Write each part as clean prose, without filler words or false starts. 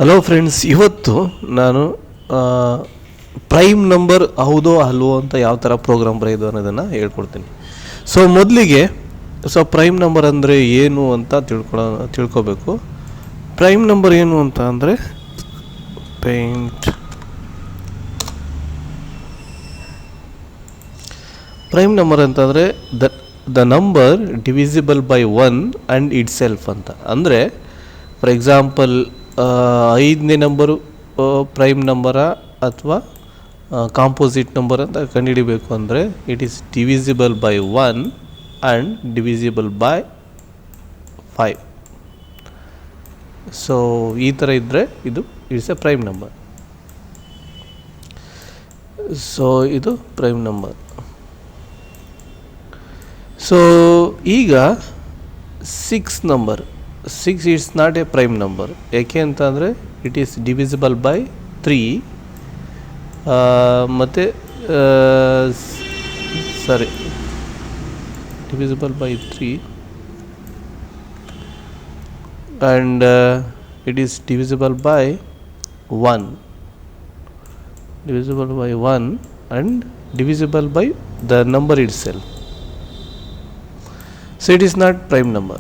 Hello friends, ಇವತ್ತು ನಾನು prime number ಹೌದೋ ಅಲ್ವೋ ಅಂತ ಯಾವ ಥರ ಪ್ರೋಗ್ರಾಮ್ ಬರೆಯೋದು ಅನ್ನೋದನ್ನು ಹೇಳ್ಕೊಡ್ತೀನಿ. ಮೊದಲಿಗೆ ಪ್ರೈಮ್ ನಂಬರ್ ಅಂದರೆ ಏನು ಅಂತ ತಿಳ್ಕೊಬೇಕು. ಪ್ರೈಮ್ ನಂಬರ್ ಏನು ಅಂತ ಅಂದರೆ ಪ್ರೈಮ್ ನಂಬರ್ ಅಂತಂದರೆ the number divisible by 1 and it self ಅಂತ. ಅಂದರೆ ಫಾರ್ ಎಕ್ಸಾಂಪಲ್ 5ನೇ ನಂಬರು ಪ್ರೈಮ್ ನಂಬರ ಅಥವಾ ಕಾಂಪೋಸಿಟ್ ನಂಬರ್ ಅಂತ ಕಂಡುಹಿಡಿಬೇಕು ಅಂದರೆ it is divisible by 1 and divisible by 5. ಈ ಥರ ಇದ್ದರೆ ಇದು ಇಟ್ಸ್ ಎ ಪ್ರೈಮ್ ನಂಬರ್. ಇದು ಪ್ರೈಮ್ ನಂಬರ್. ಈಗ 6 number, 6 it's not a prime number. ಯಾಕೆ ಅಂತಂದರೆ ಇಟ್ ಈಸ್ ಡಿವಿಸಿಬಲ್ ಬೈ 3 ಮತ್ತು divisible by 3 and it is divisible by 1 and divisible by the number it self. It is not prime number.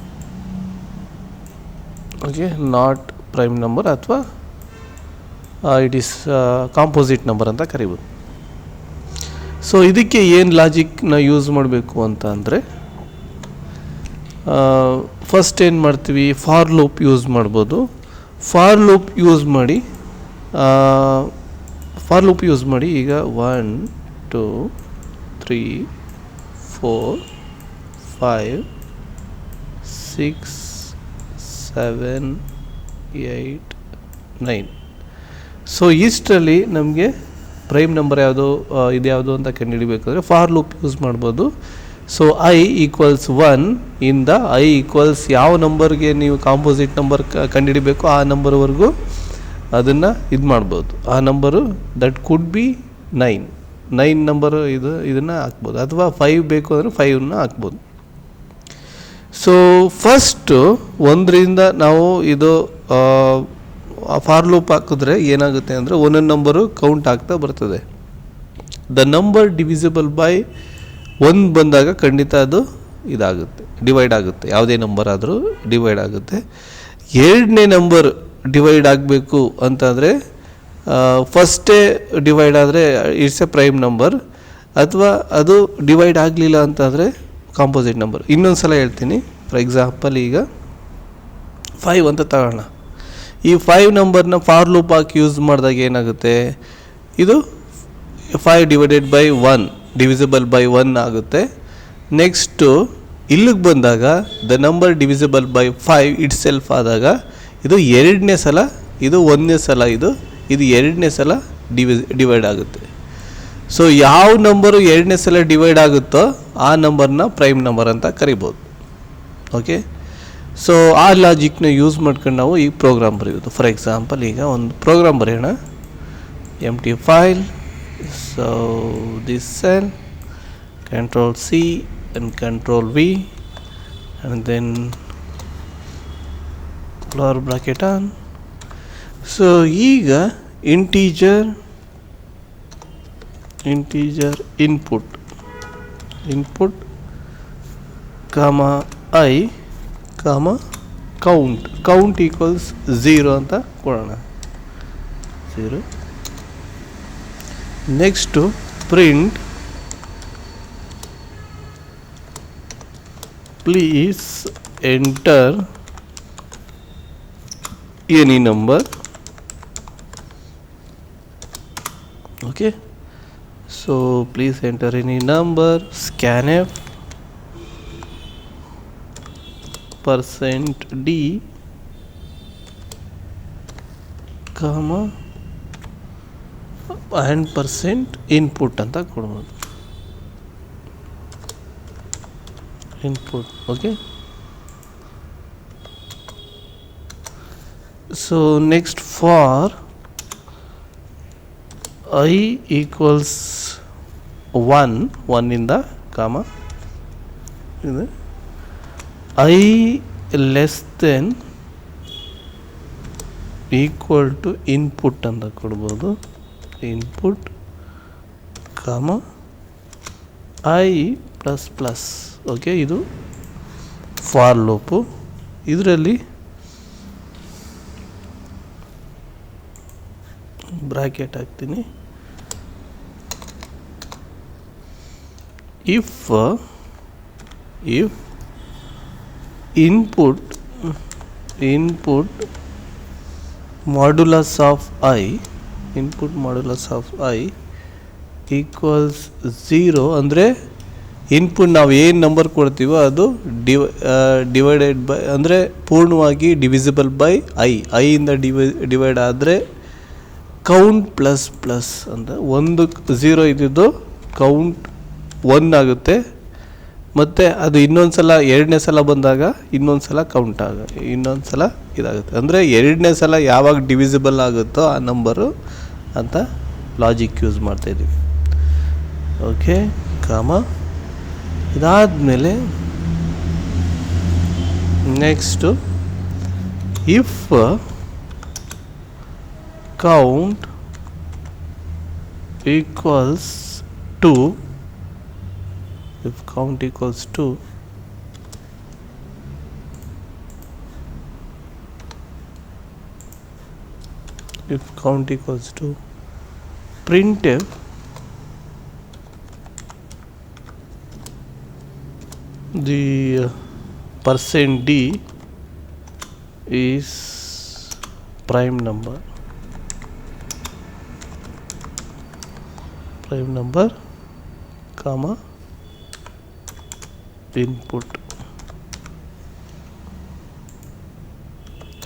Okay, not prime number ಅಥವಾ it is composite number ಅಂತ ಕರಿಬೋದು. ಇದಕ್ಕೆ ಏನು ಲಾಜಿಕ್ನ use ಮಾಡಬೇಕು ಅಂತ ಅಂದರೆ first ಏನು ಮಾಡ್ತೀವಿ, ಫಾರ್ ಲೂಪ್ ಯೂಸ್ ಮಾಡ್ಬೋದು. ಫಾರ್ ಲೂಪ್ ಯೂಸ್ ಮಾಡಿ ಈಗ 1 2 3 4 5 6 7 8 9. ಇಷ್ಟರಲ್ಲಿ ನಮಗೆ ಪ್ರೈಮ್ ನಂಬರ್ ಯಾವುದು ಇದ್ಯಾವುದು ಅಂತ ಕಂಡುಹಿಡಿಬೇಕಾದ್ರೆ ಫಾರ್ ಲೂಪ್ ಯೂಸ್ ಮಾಡ್ಬೋದು. i ಈಕ್ವಲ್ಸ್ 1 ಇಂದ i ಈಕ್ವಲ್ಸ್ ಯಾವ ನಂಬರ್ಗೆ ನೀವು ಕಾಂಪೋಸಿಟ್ ನಂಬರ್ ಕಂಡುಹಿಡಿಬೇಕು ಆ ನಂಬರ್ವರೆಗೂ ಅದನ್ನು ಇದು ಮಾಡ್ಬೋದು. ಆ number that could be 9 number ಇದನ್ನು ಹಾಕ್ಬೋದು, ಅಥವಾ 5 ಬೇಕು ಅಂದರೆ 5ನ್ನ ಹಾಕ್ಬೋದು. ಫಸ್ಟು 1ರಿಂದ ನಾವು ಇದು ಫಾರ್ ಲೂಪ್ ಹಾಕಿದ್ರೆ ಏನಾಗುತ್ತೆ ಅಂದರೆ ಒಂದೊಂದು ನಂಬರು ಕೌಂಟ್ ಆಗ್ತಾ ಬರ್ತದೆ. ದ ನಂಬರ್ ಡಿವಿಸಿಬಲ್ ಬೈ 1 ಬಂದಾಗ ಖಂಡಿತ ಅದು ಇದಾಗುತ್ತೆ, ಡಿವೈಡ್ ಆಗುತ್ತೆ. ಯಾವುದೇ ನಂಬರ್ ಆದರೂ ಡಿವೈಡ್ ಆಗುತ್ತೆ. 2ನೇ ನಂಬರ್ ಡಿವೈಡ್ ಆಗಬೇಕು ಅಂತಂದರೆ ಫಸ್ಟೇ ಡಿವೈಡ್ ಆದರೆ ಇಟ್ಸ್ ಎ ಪ್ರೈಮ್ ನಂಬರ್, ಅಥವಾ ಅದು ಡಿವೈಡ್ ಆಗಲಿಲ್ಲ ಅಂತಂದರೆ ಕಾಂಪೋಸಿಟ್ ನಂಬರ್. ಇನ್ನೊಂದು ಸಲ ಹೇಳ್ತೀನಿ. ಫಾರ್ ಎಕ್ಸಾಂಪಲ್ ಈಗ 5 ಅಂತ ತಗೋಣ. ಈ 5 ನಂಬರ್ನ ಫಾರ್ ಲೂಪ್ ಹಾಕಿ ಯೂಸ್ ಮಾಡಿದಾಗ ಏನಾಗುತ್ತೆ, ಇದು 5 ಡಿವೈಡೆಡ್ ಬೈ 1 ಡಿವಿಸಿಬಲ್ ಬೈ 1 ಆಗುತ್ತೆ. ನೆಕ್ಸ್ಟು ಇಲ್ಲಿಗೆ ಬಂದಾಗ the number divisible by 5 it self ಆದಾಗ ಇದು 2ನೇ ಸಲ, ಇದು 1ನೇ ಸಲ, ಇದು 2ನೇ ಸಲ ಡಿವೈಡ್ ಆಗುತ್ತೆ. ಯಾವ ನಂಬರು 2ನೇ ಸಲ ಡಿವೈಡ್ ಆಗುತ್ತೋ ಆ ನಂಬರ್ನ ಪ್ರೈಮ್ ನಂಬರ್ ಅಂತ ಕರಿಬೋದು. ಓಕೆ, ಆ ಲಾಜಿಕ್ನ ಯೂಸ್ ಮಾಡ್ಕೊಂಡು ನಾವು ಈ ಪ್ರೋಗ್ರಾಮ್ ಬರೆಯೋದು. ಫಾರ್ ಎಕ್ಸಾಂಪಲ್ ಈಗ ಒಂದು ಪ್ರೋಗ್ರಾಮ್ ಬರೆಯೋಣ. empty file. This cell, Control C and Control V, and then flower bracket on. ಈಗ integer input comma I comma count equals 0 ಅಂತ ಕೊಡೋಣ. 0. Next print please enter any number. Okay, please enter any number. scanf %d comma and %input ಅಂತ ಕೊಡ್ಬೋದು. Input. Okay, next for i equals 1 ಇಂದ comma ಇದೆ I less than equal to input ಅಂತ ಕೊಡ್ಬೋದು. Input comma I plus plus. Okay, ಇದು for loop. ಇದರಲ್ಲಿ bracket ಹಾಕ್ತೀನಿ. If input modulus of I equals 0 ಅಂದರೆ ಇನ್ಪುಟ್ ನಾವು ಏನು ನಂಬರ್ ಕೊಡ್ತೀವೋ ಅದು ಡಿವೈಡೆಡ್ ಬೈ ಅಂದರೆ ಪೂರ್ಣವಾಗಿ ಡಿವಿಸಿಬಲ್ ಬೈ ಐಯಿಂದ ಡಿವೈಡ್ ಆದರೆ ಕೌಂಟ್ ಪ್ಲಸ್ ಪ್ಲಸ್ ಅಂತ ಒಂದು 0 ಇದ್ದಿದ್ದು ಕೌಂಟ್ 1 ಆಗುತ್ತೆ. ಮತ್ತು ಅದು ಇನ್ನೊಂದು ಸಲ ಎರಡನೇ ಸಲ ಬಂದಾಗ ಇನ್ನೊಂದು ಸಲ ಕೌಂಟ್ ಇನ್ನೊಂದು ಸಲ ಇದಾಗುತ್ತೆ. ಅಂದರೆ ಎರಡನೇ ಸಲ ಯಾವಾಗ ಡಿವಿಸಿಬಲ್ ಆಗುತ್ತೋ ಆ ನಂಬರು ಅಂತ ಲಾಜಿಕ್ ಯೂಸ್ ಮಾಡ್ತಾಯಿದ್ದೀವಿ. ಓಕೆ, ಕಾಮ ಇದಾದಮೇಲೆ next if count equals 2, if count equals 2, printf the %d is prime number comma input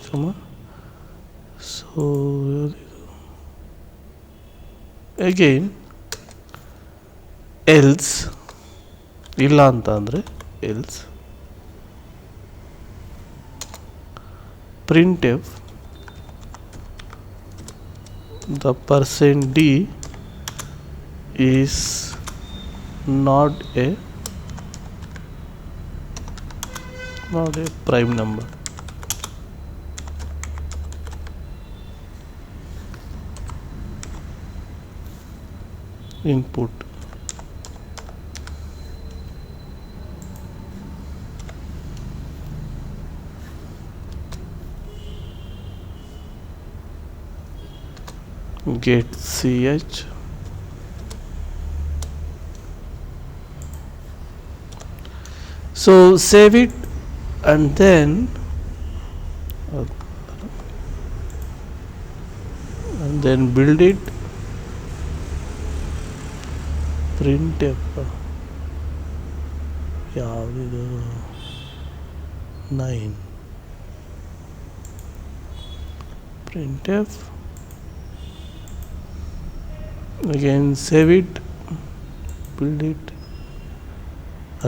comma. So again else ಇಲ್ಲ ಅಂತ ಅಂದರೆ else printf the %d is not a prime number. Input get ch so save it and then build it. printf ಯಾವುದು 9 printf again save it, build it,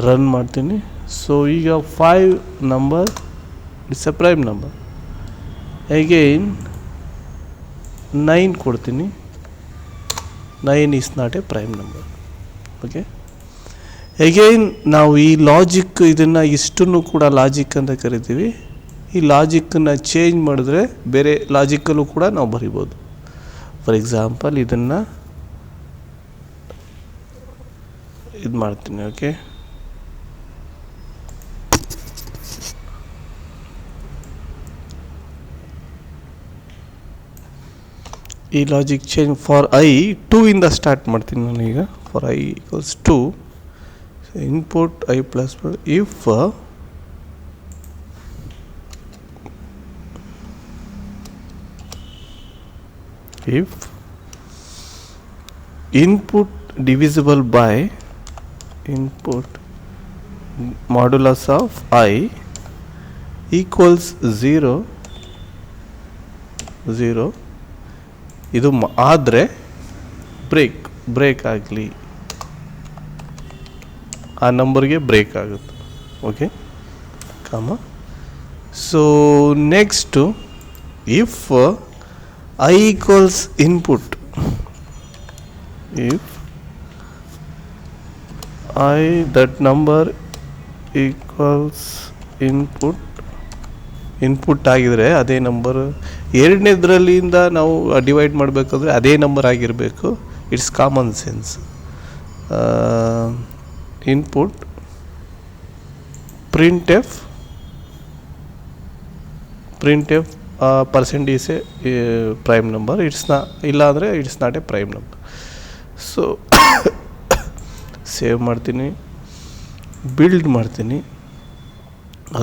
run ಮಾಡ್ತೀನಿ. So ಈಗ 5 number it's A prime number. Again 9 ಕೊಡ್ತೀನಿ. 9 is not a prime number. Okay, again ನಾವು ಈ logic ಇದನ್ನು ಇಷ್ಟನ್ನು ಕೂಡ logic ಅಂತ ಕರಿತೀವಿ. ಈ ಲಾಜಿಕ್ಕನ್ನು ಚೇಂಜ್ ಮಾಡಿದ್ರೆ ಬೇರೆ ಲಾಜಿಕಲ್ಲೂ ಕೂಡ ನಾವು ಬರಿಬೋದು. ಫಾರ್ ಎಕ್ಸಾಂಪಲ್ ಇದನ್ನು ಇದು ಮಾಡ್ತೀನಿ. ಓಕೆ, ಈ ಲಾಜಿಕ್ ಚೇಂಜ್ ಫಾರ್ ಐ 2 ಇಂದ ಸ್ಟಾರ್ಟ್ ಮಾಡ್ತೀನಿ ನಾನೀಗ. For I equals 2 input I plus if input divisible by input modulus of I equals 0 ಇದು ಆದರೆ ಬ್ರೇಕ್ ಆಗಲಿ, ಆ ನಂಬರ್ಗೆ ಬ್ರೇಕ್ ಆಗುತ್ತೆ. Okay, comma. So next if I equals input, if I that number equals input input ಆಗಿದರೆ ಅದೇ number, ಎರಡನೇದ್ರಲ್ಲಿಂದ ನಾವು ಡಿವೈಡ್ ಮಾಡಬೇಕಾದ್ರೆ ಅದೇ ನಂಬರ್ ಆಗಿರಬೇಕು. It's common sense. Input print f percent is a prime number. ಇಲ್ಲ ಅಂದರೆ it's not a prime number. So save ಮಾಡ್ತೀನಿ, ಬಿಲ್ಡ್ ಮಾಡ್ತೀನಿ,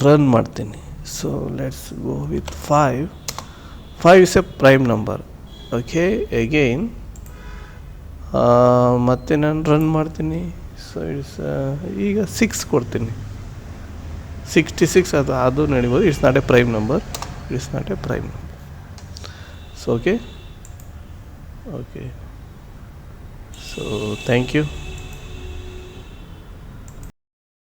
ರನ್ ಮಾಡ್ತೀನಿ. So let's go with 5 is a prime number. Okay, again ಮತ್ತೆ ನಾನು run ಮಾಡ್ತೀನಿ. So it's ಈಗ 6 ಕೊಡ್ತೀನಿ. 66 ಅದು ನಡಿಬೋದು. It's not a prime number. So okay. So thank you.